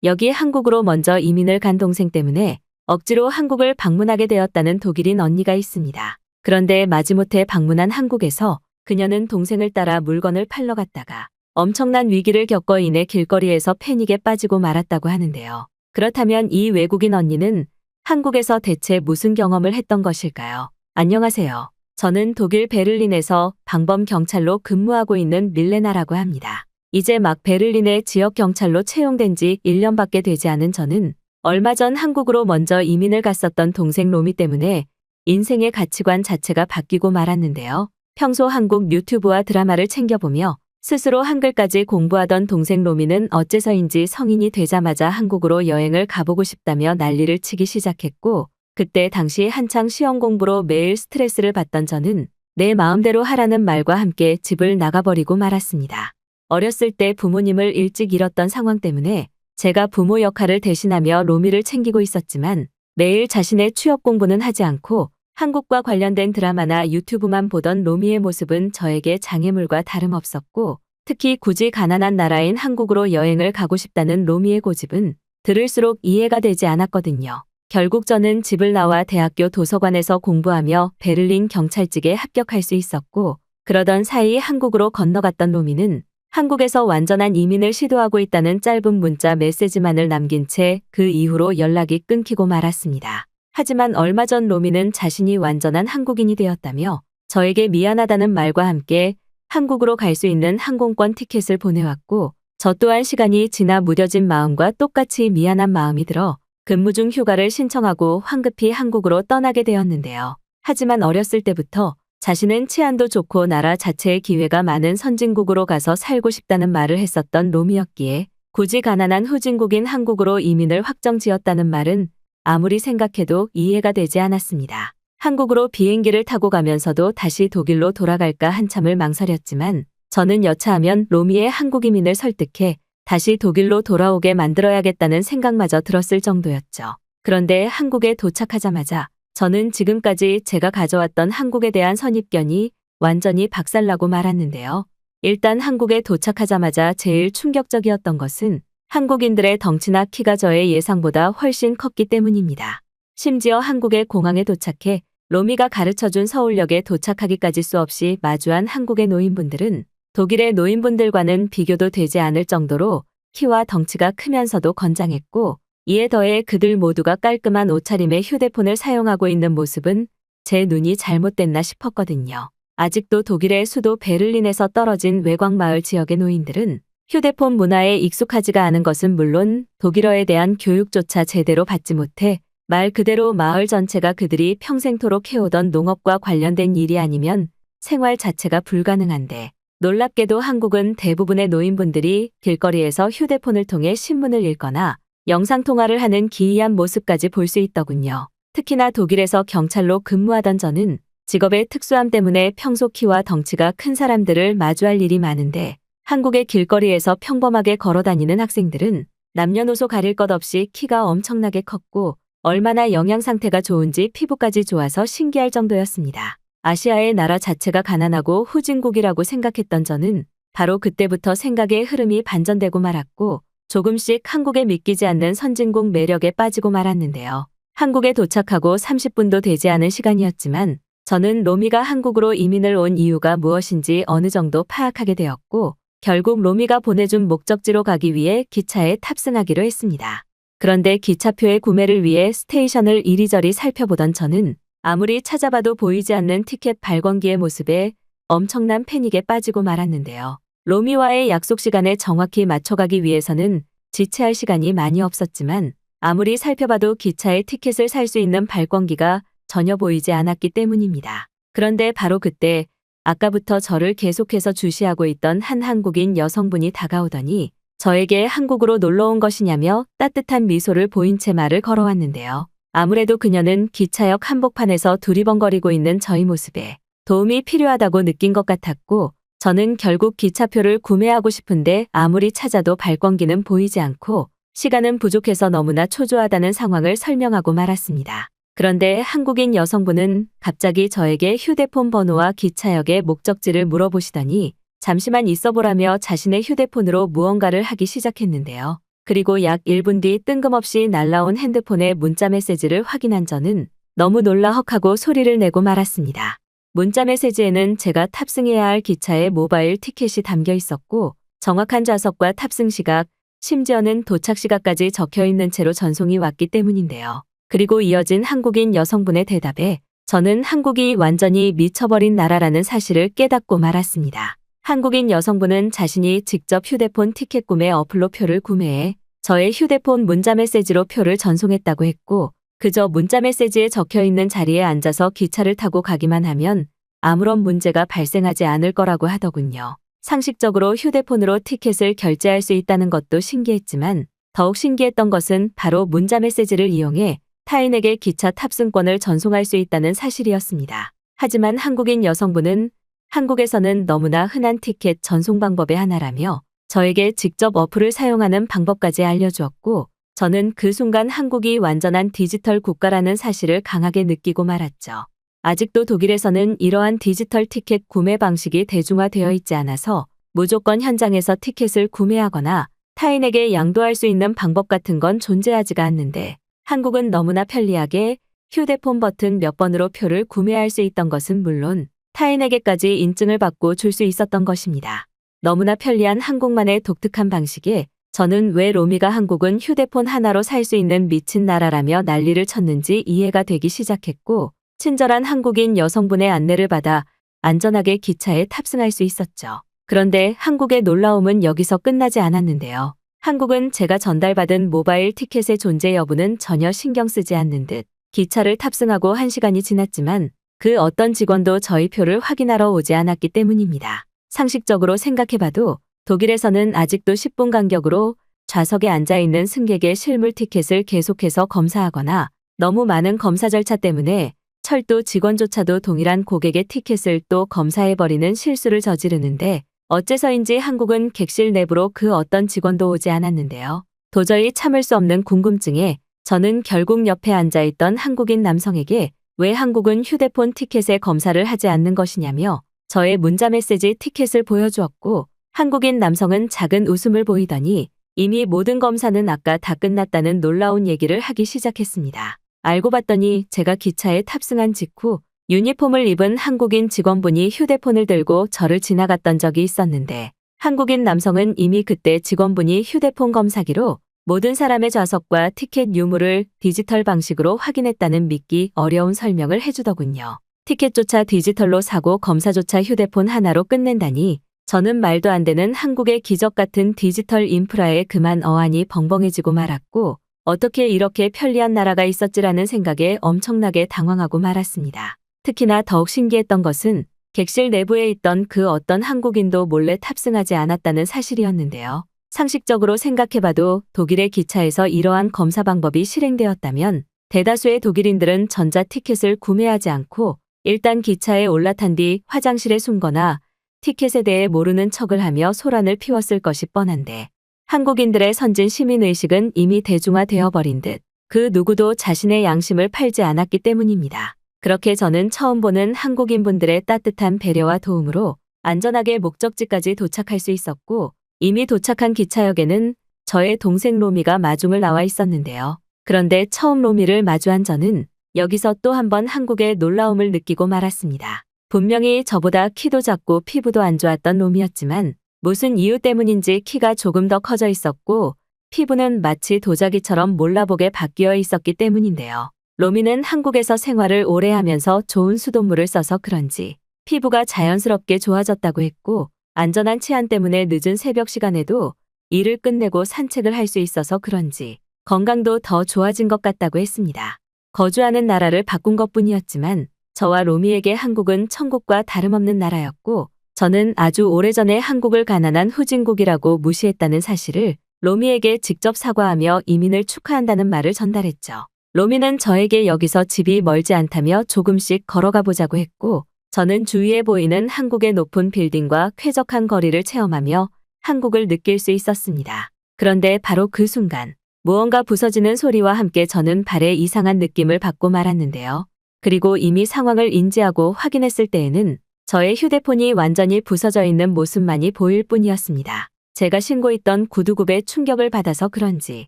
여기 한국으로 먼저 이민을 간 동생 때문에 억지로 한국을 방문하게 되었다는 독일인 언니가 있습니다. 그런데 마지못해 방문한 한국에서 그녀는 동생을 따라 물건을 팔러 갔다가 엄청난 위기를 겪어 인해 길거리에서 패닉에 빠지고 말았다고 하는데요. 그렇다면 이 외국인 언니는 한국에서 대체 무슨 경험을 했던 것일까요? 안녕하세요. 저는 독일 베를린에서 방범 경찰로 근무하고 있는 밀레나라고 합니다. 이제 막 베를린의 지역 경찰로 채용된 지 1년밖에 되지 않은 저는 얼마 전 한국으로 먼저 이민을 갔었던 동생 로미 때문에 인생의 가치관 자체가 바뀌고 말았는데요. 평소 한국 유튜브와 드라마를 챙겨보며 스스로 한글까지 공부하던 동생 로미는 어째서인지 성인이 되자마자 한국으로 여행을 가보고 싶다며 난리를 치기 시작했고, 그때 당시 한창 시험 공부로 매일 스트레스를 받던 저는 내 마음대로 하라는 말과 함께 집을 나가버리고 말았습니다. 어렸을 때 부모님을 일찍 잃었던 상황 때문에 제가 부모 역할을 대신하며 로미를 챙기고 있었지만 매일 자신의 취업 공부는 하지 않고 한국과 관련된 드라마나 유튜브만 보던 로미의 모습은 저에게 장애물과 다름없었고, 특히 굳이 가난한 나라인 한국으로 여행을 가고 싶다는 로미의 고집은 들을수록 이해가 되지 않았거든요. 결국 저는 집을 나와 대학교 도서관에서 공부하며 베를린 경찰직에 합격할 수 있었고, 그러던 사이 한국으로 건너갔던 로미는 한국에서 완전한 이민을 시도하고 있다는 짧은 문자 메시지만을 남긴 채 그 이후로 연락이 끊기고 말았습니다. 하지만 얼마 전 로미는 자신이 완전한 한국인이 되었다며 저에게 미안하다는 말과 함께 한국으로 갈 수 있는 항공권 티켓을 보내왔고, 저 또한 시간이 지나 무뎌진 마음과 똑같이 미안한 마음이 들어 근무 중 휴가를 신청하고 황급히 한국으로 떠나게 되었는데요. 하지만 어렸을 때부터 자신은 치안도 좋고 나라 자체의 기회가 많은 선진국으로 가서 살고 싶다는 말을 했었던 로미였기에 굳이 가난한 후진국인 한국으로 이민을 확정지었다는 말은 아무리 생각해도 이해가 되지 않았습니다. 한국으로 비행기를 타고 가면서도 다시 독일로 돌아갈까 한참을 망설였지만 저는 여차하면 로미의 한국 이민을 설득해 다시 독일로 돌아오게 만들어야겠다는 생각마저 들었을 정도였죠. 그런데 한국에 도착하자마자 저는 지금까지 제가 가져왔던 한국에 대한 선입견이 완전히 박살나고 말았는데요. 일단 한국에 도착하자마자 제일 충격적이었던 것은 한국인들의 덩치나 키가 저의 예상보다 훨씬 컸기 때문입니다. 심지어 한국의 공항에 도착해 로미가 가르쳐준 서울역에 도착하기까지 수없이 마주한 한국의 노인분들은 독일의 노인분들과는 비교도 되지 않을 정도로 키와 덩치가 크면서도 건장했고, 이에 더해 그들 모두가 깔끔한 옷차림의 휴대폰을 사용하고 있는 모습은 제 눈이 잘못됐나 싶었거든요. 아직도 독일의 수도 베를린에서 떨어진 외곽마을 지역의 노인들은 휴대폰 문화에 익숙하지가 않은 것은 물론 독일어에 대한 교육조차 제대로 받지 못해 말 그대로 마을 전체가 그들이 평생토록 해오던 농업과 관련된 일이 아니면 생활 자체가 불가능한데, 놀랍게도 한국은 대부분의 노인분들이 길거리에서 휴대폰을 통해 신문을 읽거나 영상통화를 하는 기이한 모습까지 볼 수 있더군요. 특히나 독일에서 경찰로 근무하던 저는 직업의 특수함 때문에 평소 키와 덩치가 큰 사람들을 마주할 일이 많은데, 한국의 길거리에서 평범하게 걸어다니는 학생들은 남녀노소 가릴 것 없이 키가 엄청나게 컸고 얼마나 영양 상태가 좋은지 피부까지 좋아서 신기할 정도였습니다. 아시아의 나라 자체가 가난하고 후진국이라고 생각했던 저는 바로 그때부터 생각의 흐름이 반전되고 말았고, 조금씩 한국에 믿기지 않는 선진국 매력에 빠지고 말았는데요. 한국에 도착하고 30분도 되지 않은 시간이었지만 저는 로미가 한국으로 이민을 온 이유가 무엇인지 어느 정도 파악하게 되었고, 결국 로미가 보내준 목적지로 가기 위해 기차에 탑승하기로 했습니다. 그런데 기차표의 구매를 위해 스테이션을 이리저리 살펴보던 저는 아무리 찾아봐도 보이지 않는 티켓 발권기의 모습에 엄청난 패닉에 빠지고 말았는데요. 로미와의 약속 시간에 정확히 맞춰가기 위해서는 지체할 시간이 많이 없었지만 아무리 살펴봐도 기차의 티켓을 살 수 있는 발권기가 전혀 보이지 않았기 때문입니다. 그런데 바로 그때 아까부터 저를 계속해서 주시하고 있던 한 한국인 여성분이 다가오더니 저에게 한국으로 놀러 온 것이냐며 따뜻한 미소를 보인 채 말을 걸어왔는데요. 아무래도 그녀는 기차역 한복판에서 두리번거리고 있는 저희 모습에 도움이 필요하다고 느낀 것 같았고, 저는 결국 기차표를 구매하고 싶은데 아무리 찾아도 발권기는 보이지 않고 시간은 부족해서 너무나 초조하다는 상황을 설명하고 말았습니다. 그런데 한국인 여성분은 갑자기 저에게 휴대폰 번호와 기차역의 목적지를 물어보시더니 잠시만 있어보라며 자신의 휴대폰으로 무언가를 하기 시작했는데요. 그리고 약 1분 뒤 뜬금없이 날라온 핸드폰의 문자 메시지를 확인한 저는 너무 놀라 헉하고 소리를 내고 말았습니다. 문자 메시지에는 제가 탑승해야 할 기차의 모바일 티켓이 담겨 있었고 정확한 좌석과 탑승 시각, 심지어는 도착 시각까지 적혀 있는 채로 전송이 왔기 때문인데요. 그리고 이어진 한국인 여성분의 대답에 저는 한국이 완전히 미쳐버린 나라라는 사실을 깨닫고 말았습니다. 한국인 여성분은 자신이 직접 휴대폰 티켓 구매 어플로 표를 구매해 저의 휴대폰 문자 메시지로 표를 전송했다고 했고 그저 문자 메시지에 적혀 있는 자리에 앉아서 기차를 타고 가기만 하면 아무런 문제가 발생하지 않을 거라고 하더군요. 상식적으로 휴대폰으로 티켓을 결제할 수 있다는 것도 신기했지만 더욱 신기했던 것은 바로 문자 메시지를 이용해 타인에게 기차 탑승권을 전송할 수 있다는 사실이었습니다. 하지만 한국인 여성분은 한국에서는 너무나 흔한 티켓 전송 방법의 하나라며 저에게 직접 어플을 사용하는 방법까지 알려주었고 저는 그 순간 한국이 완전한 디지털 국가라는 사실을 강하게 느끼고 말았죠. 아직도 독일에서는 이러한 디지털 티켓 구매 방식이 대중화되어 있지 않아서 무조건 현장에서 티켓을 구매하거나 타인에게 양도할 수 있는 방법 같은 건 존재하지가 않는데 한국은 너무나 편리하게 휴대폰 버튼 몇 번으로 표를 구매할 수 있던 것은 물론 타인에게까지 인증을 받고 줄 수 있었던 것입니다. 너무나 편리한 한국만의 독특한 방식에 저는 왜 로미가 한국은 휴대폰 하나로 살 수 있는 미친 나라라며 난리를 쳤는지 이해가 되기 시작했고 친절한 한국인 여성분의 안내를 받아 안전하게 기차에 탑승할 수 있었죠. 그런데 한국의 놀라움은 여기서 끝나지 않았는데요. 한국은 제가 전달받은 모바일 티켓의 존재 여부는 전혀 신경 쓰지 않는 듯 기차를 탑승하고 1시간이 지났지만 그 어떤 직원도 저희 표를 확인하러 오지 않았기 때문입니다. 상식적으로 생각해봐도 독일에서는 아직도 10분 간격으로 좌석에 앉아있는 승객의 실물 티켓을 계속해서 검사하거나 너무 많은 검사 절차 때문에 철도 직원조차도 동일한 고객의 티켓을 또 검사해버리는 실수를 저지르는데 어째서인지 한국은 객실 내부로 그 어떤 직원도 오지 않았는데요. 도저히 참을 수 없는 궁금증에 저는 결국 옆에 앉아있던 한국인 남성에게 왜 한국은 휴대폰 티켓의 검사를 하지 않는 것이냐며 저의 문자 메시지 티켓을 보여주었고 한국인 남성은 작은 웃음을 보이더니 이미 모든 검사는 아까 다 끝났다는 놀라운 얘기를 하기 시작했습니다. 알고 봤더니 제가 기차에 탑승한 직후 유니폼을 입은 한국인 직원분이 휴대폰을 들고 저를 지나갔던 적이 있었는데 한국인 남성은 이미 그때 직원분이 휴대폰 검사기로 모든 사람의 좌석과 티켓 유무를 디지털 방식으로 확인했다는 믿기 어려운 설명을 해주더군요. 티켓조차 디지털로 사고 검사조차 휴대폰 하나로 끝낸다니 저는 말도 안 되는 한국의 기적 같은 디지털 인프라에 그만 어안이 벙벙해지고 말았고 어떻게 이렇게 편리한 나라가 있었지라는 생각에 엄청나게 당황하고 말았습니다. 특히나 더욱 신기했던 것은 객실 내부에 있던 그 어떤 한국인도 몰래 탑승하지 않았다는 사실이었는데요. 상식적으로 생각해봐도 독일의 기차에서 이러한 검사 방법이 실행되었다면 대다수의 독일인들은 전자 티켓을 구매하지 않고 일단 기차에 올라탄 뒤 화장실에 숨거나 티켓에 대해 모르는 척을 하며 소란을 피웠을 것이 뻔한데 한국인들의 선진 시민의식은 이미 대중화되어 버린 듯 그 누구도 자신의 양심을 팔지 않았기 때문입니다. 그렇게 저는 처음 보는 한국인분들의 따뜻한 배려와 도움으로 안전하게 목적지까지 도착할 수 있었고 이미 도착한 기차역에는 저의 동생 로미가 마중을 나와 있었는데요. 그런데 처음 로미를 마주한 저는 여기서 또 한 번 한국의 놀라움을 느끼고 말았습니다. 분명히 저보다 키도 작고 피부도 안 좋았던 로미였지만 무슨 이유 때문인지 키가 조금 더 커져 있었고 피부는 마치 도자기처럼 몰라보게 바뀌어 있었기 때문인데요. 로미는 한국에서 생활을 오래 하면서 좋은 수돗물을 써서 그런지 피부가 자연스럽게 좋아졌다고 했고 안전한 치안 때문에 늦은 새벽 시간에도 일을 끝내고 산책을 할 수 있어서 그런지 건강도 더 좋아진 것 같다고 했습니다. 거주하는 나라를 바꾼 것뿐이었지만 저와 로미에게 한국은 천국과 다름없는 나라였고 저는 아주 오래전에 한국을 가난한 후진국이라고 무시했다는 사실을 로미에게 직접 사과하며 이민을 축하한다는 말을 전달했죠. 로미는 저에게 여기서 집이 멀지 않다며 조금씩 걸어가 보자고 했고 저는 주위에 보이는 한국의 높은 빌딩과 쾌적한 거리를 체험하며 한국을 느낄 수 있었습니다. 그런데 바로 그 순간 무언가 부서지는 소리와 함께 저는 발에 이상한 느낌을 받고 말았는데요. 그리고 이미 상황을 인지하고 확인했을 때에는 저의 휴대폰이 완전히 부서져 있는 모습만이 보일 뿐이었습니다. 제가 신고했던 구두굽에 충격을 받아서 그런지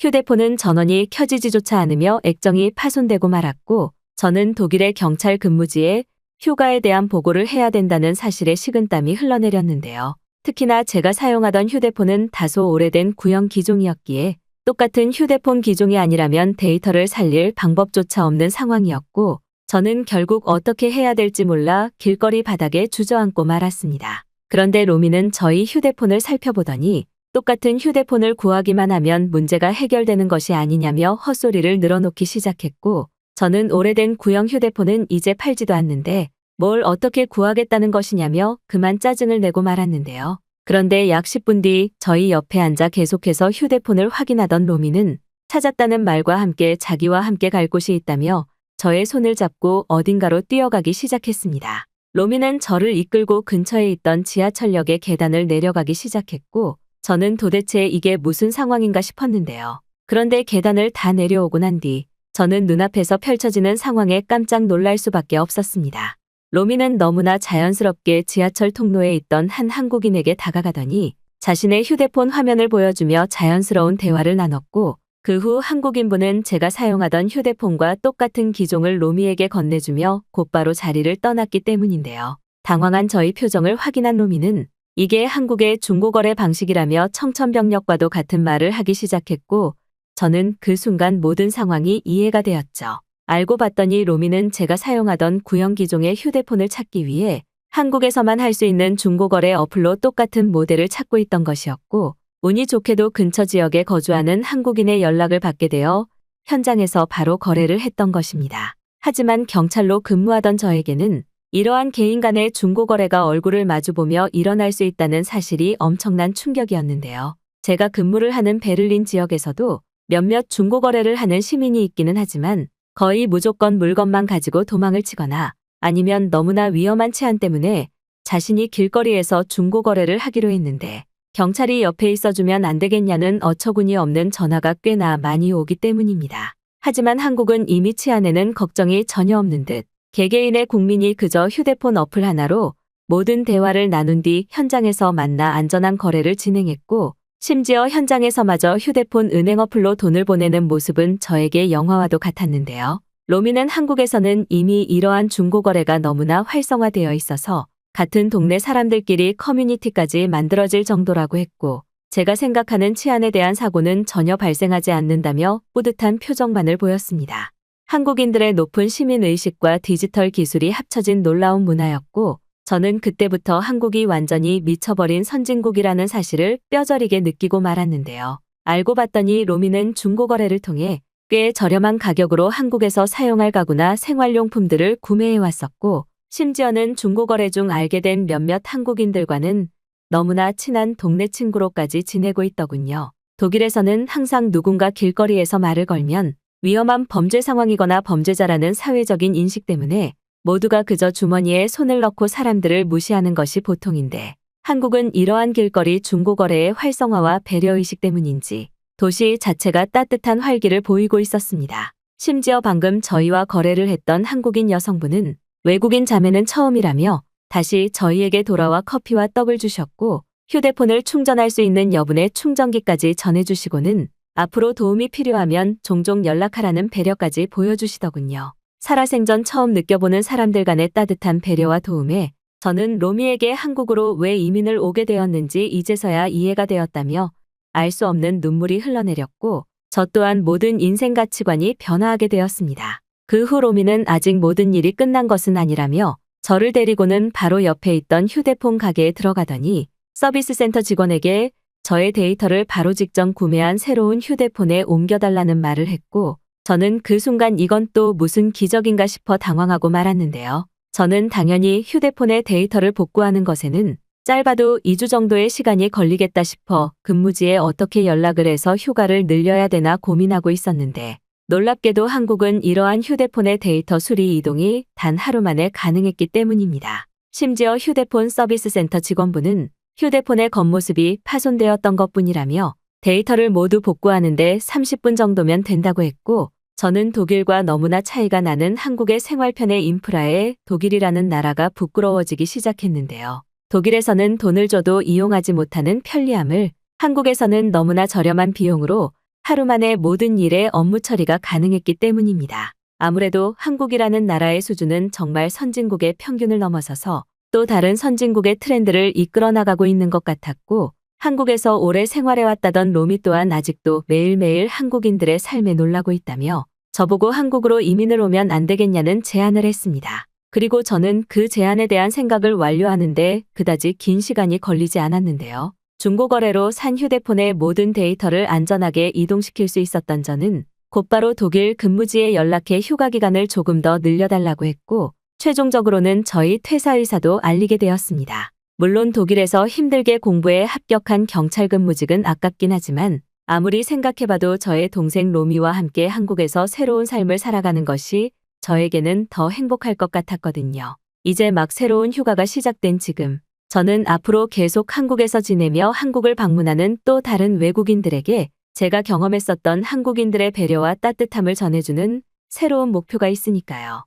휴대폰은 전원이 켜지지조차 않으며 액정이 파손되고 말았고, 저는 독일의 경찰 근무지에 휴가에 대한 보고를 해야 된다는 사실에 식은땀이 흘러내렸는데요. 특히나 제가 사용하던 휴대폰은 다소 오래된 구형 기종이었기에 똑같은 휴대폰 기종이 아니라면 데이터를 살릴 방법조차 없는 상황이었고, 저는 결국 어떻게 해야 될지 몰라 길거리 바닥에 주저앉고 말았습니다. 그런데 로미는 저희 휴대폰을 살펴보더니 똑같은 휴대폰을 구하기만 하면 문제가 해결되는 것이 아니냐며 헛소리를 늘어놓기 시작했고, 저는 오래된 구형 휴대폰은 이제 팔지도 않는데 뭘 어떻게 구하겠다는 것이냐며 그만 짜증을 내고 말았는데요. 그런데 약 10분 뒤 저희 옆에 앉아 계속해서 휴대폰을 확인하던 로미는 찾았다는 말과 함께 자기와 함께 갈 곳이 있다며 저의 손을 잡고 어딘가로 뛰어가기 시작했습니다. 로미는 저를 이끌고 근처에 있던 지하철역의 계단을 내려가기 시작했고, 저는 도대체 이게 무슨 상황인가 싶었는데요. 그런데 계단을 다 내려오고 난 뒤 저는 눈앞에서 펼쳐지는 상황에 깜짝 놀랄 수밖에 없었습니다. 로미는 너무나 자연스럽게 지하철 통로에 있던 한 한국인에게 다가가더니 자신의 휴대폰 화면을 보여주며 자연스러운 대화를 나눴고, 그 후 한국인분은 제가 사용하던 휴대폰과 똑같은 기종을 로미에게 건네주며 곧바로 자리를 떠났기 때문인데요. 당황한 저희 표정을 확인한 로미는 이게 한국의 중고거래 방식이라며 청천벽력과도 같은 말을 하기 시작했고, 저는 그 순간 모든 상황이 이해가 되었죠. 알고 봤더니 로미는 제가 사용하던 구형 기종의 휴대폰을 찾기 위해 한국에서만 할 수 있는 중고거래 어플로 똑같은 모델을 찾고 있던 것이었고, 운이 좋게도 근처 지역에 거주하는 한국인의 연락을 받게 되어 현장에서 바로 거래를 했던 것입니다. 하지만 경찰로 근무하던 저에게는 이러한 개인 간의 중고거래가 얼굴을 마주보며 일어날 수 있다는 사실이 엄청난 충격이었는데요. 제가 근무를 하는 베를린 지역에서도 몇몇 중고거래를 하는 시민이 있기는 하지만 거의 무조건 물건만 가지고 도망을 치거나 아니면 너무나 위험한 치안 때문에 자신이 길거리에서 중고거래를 하기로 했는데 경찰이 옆에 있어주면 안 되겠냐는 어처구니 없는 전화가 꽤나 많이 오기 때문입니다. 하지만 한국은 이미 치안에는 걱정이 전혀 없는 듯 개개인의 국민이 그저 휴대폰 어플 하나로 모든 대화를 나눈 뒤 현장에서 만나 안전한 거래를 진행했고, 심지어 현장에서마저 휴대폰 은행 어플로 돈을 보내는 모습은 저에게 영화와도 같았는데요. 로미는 한국에서는 이미 이러한 중고거래가 너무나 활성화되어 있어서 같은 동네 사람들끼리 커뮤니티까지 만들어질 정도라고 했고, 제가 생각하는 치안에 대한 사고는 전혀 발생하지 않는다며 뿌듯한 표정만을 보였습니다. 한국인들의 높은 시민의식과 디지털 기술이 합쳐진 놀라운 문화였고, 저는 그때부터 한국이 완전히 미쳐버린 선진국이라는 사실을 뼈저리게 느끼고 말았는데요. 알고 봤더니 로미는 중고거래를 통해 꽤 저렴한 가격으로 한국에서 사용할 가구나 생활용품들을 구매해왔었고, 심지어는 중고거래 중 알게 된 몇몇 한국인들과는 너무나 친한 동네 친구로까지 지내고 있더군요. 독일에서는 항상 누군가 길거리에서 말을 걸면 위험한 범죄 상황이거나 범죄자라는 사회적인 인식 때문에 모두가 그저 주머니에 손을 넣고 사람들을 무시하는 것이 보통인데, 한국은 이러한 길거리 중고거래의 활성화와 배려의식 때문인지 도시 자체가 따뜻한 활기를 보이고 있었습니다. 심지어 방금 저희와 거래를 했던 한국인 여성분은 외국인 자매는 처음이라며 다시 저희에게 돌아와 커피와 떡을 주셨고, 휴대폰을 충전할 수 있는 여분의 충전기까지 전해주시고는 앞으로 도움이 필요하면 종종 연락하라는 배려까지 보여주시더군요. 살아생전 처음 느껴보는 사람들 간의 따뜻한 배려와 도움에 저는 로미에게 한국으로 왜 이민을 오게 되었는지 이제서야 이해가 되었다며 알 수 없는 눈물이 흘러내렸고, 저 또한 모든 인생 가치관이 변화하게 되었습니다. 그 후 로미는 아직 모든 일이 끝난 것은 아니라며 저를 데리고는 바로 옆에 있던 휴대폰 가게에 들어가더니 서비스 센터 직원에게 저의 데이터를 바로 직접 구매한 새로운 휴대폰에 옮겨달라는 말을 했고, 저는 그 순간 이건 또 무슨 기적인가 싶어 당황하고 말았는데요. 저는 당연히 휴대폰의 데이터를 복구하는 것에는 짧아도 2주 정도의 시간이 걸리겠다 싶어 근무지에 어떻게 연락을 해서 휴가를 늘려야 되나 고민하고 있었는데, 놀랍게도 한국은 이러한 휴대폰의 데이터 수리 이동이 단 하루 만에 가능했기 때문입니다. 심지어 휴대폰 서비스 센터 직원분은 휴대폰의 겉모습이 파손되었던 것뿐이라며 데이터를 모두 복구하는데 30분 정도면 된다고 했고, 저는 독일과 너무나 차이가 나는 한국의 생활편의 인프라에 독일이라는 나라가 부끄러워지기 시작했는데요. 독일에서는 돈을 줘도 이용하지 못하는 편리함을, 한국에서는 너무나 저렴한 비용으로 하루 만에 모든 일의 업무 처리가 가능했기 때문입니다. 아무래도 한국이라는 나라의 수준은 정말 선진국의 평균을 넘어서서 또 다른 선진국의 트렌드를 이끌어 나가고 있는 것 같았고, 한국에서 오래 생활해왔다던 로미 또한 아직도 매일매일 한국인들의 삶에 놀라고 있다며 저보고 한국으로 이민을 오면 안 되겠냐는 제안을 했습니다. 그리고 저는 그 제안에 대한 생각을 완료하는데 그다지 긴 시간이 걸리지 않았는데요. 중고거래로 산 휴대폰의 모든 데이터를 안전하게 이동시킬 수 있었던 저는 곧바로 독일 근무지에 연락해 휴가 기간을 조금 더 늘려달라고 했고, 최종적으로는 저희 퇴사 의사도 알리게 되었습니다. 물론 독일에서 힘들게 공부해 합격한 경찰 근무직은 아깝긴 하지만 아무리 생각해봐도 저의 동생 로미와 함께 한국에서 새로운 삶을 살아가는 것이 저에게는 더 행복할 것 같았거든요. 이제 막 새로운 휴가가 시작된 지금, 저는 앞으로 계속 한국에서 지내며 한국을 방문하는 또 다른 외국인들에게 제가 경험했었던 한국인들의 배려와 따뜻함을 전해주는 새로운 목표가 있으니까요.